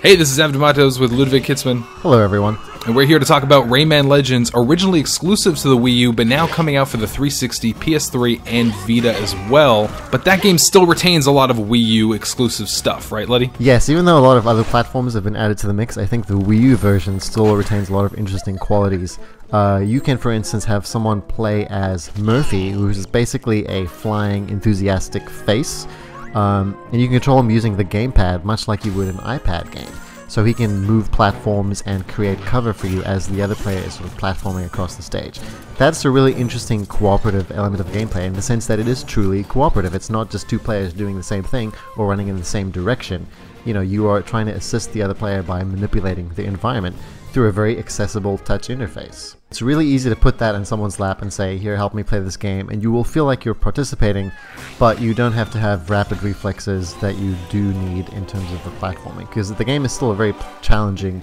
Hey, this is Matos with Ludwig, Kietzmann. Hello everyone. And we're here to talk about Rayman Legends, originally exclusive to the Wii U, but now coming out for the 360, PS3, and Vita as well. But that game still retains a lot of Wii U exclusive stuff, right, Luddy? Yes, even though a lot of other platforms have been added to the mix, I think the Wii U version still retains a lot of interesting qualities. You can, for instance, have someone play as Murphy, who's basically a flying, enthusiastic face. And you can control him using the gamepad, much like you would an iPad game. So he can move platforms and create cover for you as the other player is sort of platforming across the stage. That's a really interesting cooperative element of gameplay in the sense that it is truly cooperative. It's not just two players doing the same thing or running in the same direction. You know, you are trying to assist the other player by manipulating the environment through a very accessible touch interface. It's really easy to put that in someone's lap and say, here, help me play this game, and you will feel like you're participating, but you don't have to have rapid reflexes that you do need in terms of the platforming, because the game is still a very challenging,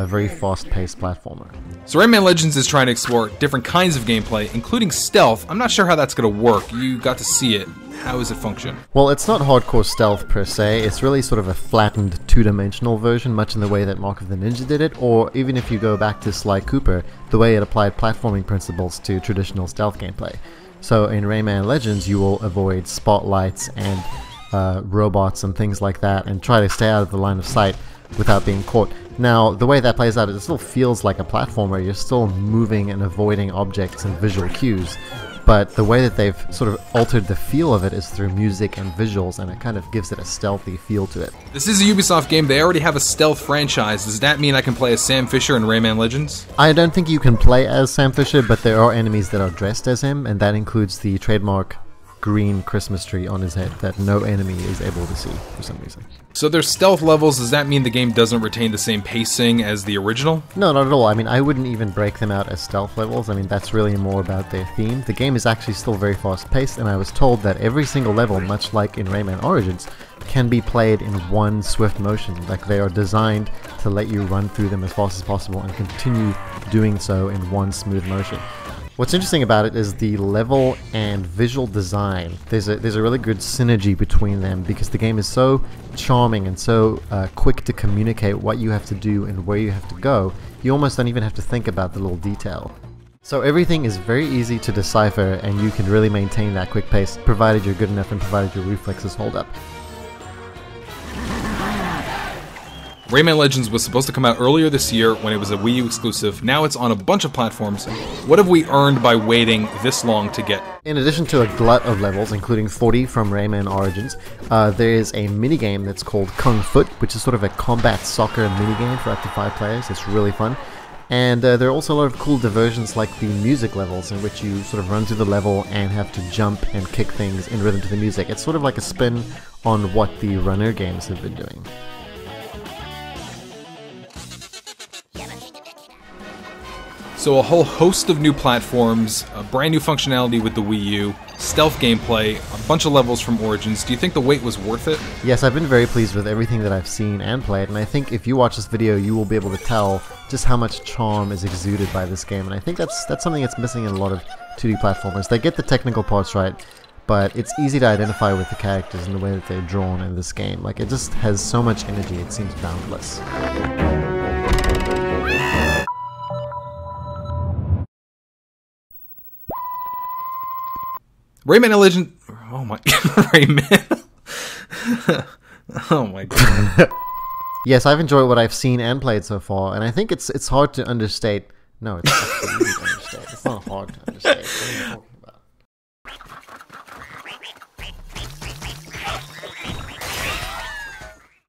very fast-paced platformer. So Rayman Legends is trying to explore different kinds of gameplay, including stealth. I'm not sure how that's going to work. You got to see it. How does it function? Well, it's not hardcore stealth per se, it's really sort of a flattened two-dimensional version, much in the way that Mark of the Ninja did it, or even if you go back to Sly Cooper, the way it applied platforming principles to traditional stealth gameplay. So in Rayman Legends, you will avoid spotlights and robots and things like that, and try to stay out of the line of sight without being caught. Now, the way that plays out, it still feels like a platformer. You're still moving and avoiding objects and visual cues, but the way that they've sort of altered the feel of it is through music and visuals, and it kind of gives it a stealthy feel to it. This is a Ubisoft game. They already have a stealth franchise. Does that mean I can play as Sam Fisher in Rayman Legends? I don't think you can play as Sam Fisher, but there are enemies that are dressed as him, and that includes the trademark green Christmas tree on his head that no enemy is able to see for some reason. So there's stealth levels. Does that mean the game doesn't retain the same pacing as the original? No, not at all. I mean, I wouldn't even break them out as stealth levels. I mean, that's really more about their theme. The game is actually still very fast-paced, and I was told that every single level, much like in Rayman Origins, can be played in one swift motion. Like, they are designed to let you run through them as fast as possible and continue doing so in one smooth motion. What's interesting about it is the level and visual design. There's a really good synergy between them because the game is so charming and so quick to communicate what you have to do and where you have to go. You almost don't even have to think about the little detail. So everything is very easy to decipher, and you can really maintain that quick pace provided you're good enough and provided your reflexes hold up. Rayman Legends was supposed to come out earlier this year when it was a Wii U exclusive. Now it's on a bunch of platforms. What have we earned by waiting this long to get? In addition to a glut of levels, including 40 from Rayman Origins, there is a minigame that's called Kung Foot, which is sort of a combat soccer minigame for up to 5 players. It's really fun. And there are also a lot of cool diversions like the music levels, in which you sort of run through the level and have to jump and kick things in rhythm to the music. It's sort of like a spin on what the runner games have been doing. So a whole host of new platforms, a brand new functionality with the Wii U, stealth gameplay, a bunch of levels from Origins. Do you think the wait was worth it? Yes, I've been very pleased with everything that I've seen and played, and I think if you watch this video, you will be able to tell just how much charm is exuded by this game, and I think that's something that's missing in a lot of 2D platformers. They get the technical parts right, but it's easy to identify with the characters and the way that they're drawn in this game. Like, it just has so much energy, it seems boundless. Rayman Legends. Oh my. Rayman. Oh my god. Yes, I've enjoyed what I've seen and played so far, and I think it's hard to understate. No, it's actually easy to understate. It's not hard to understate.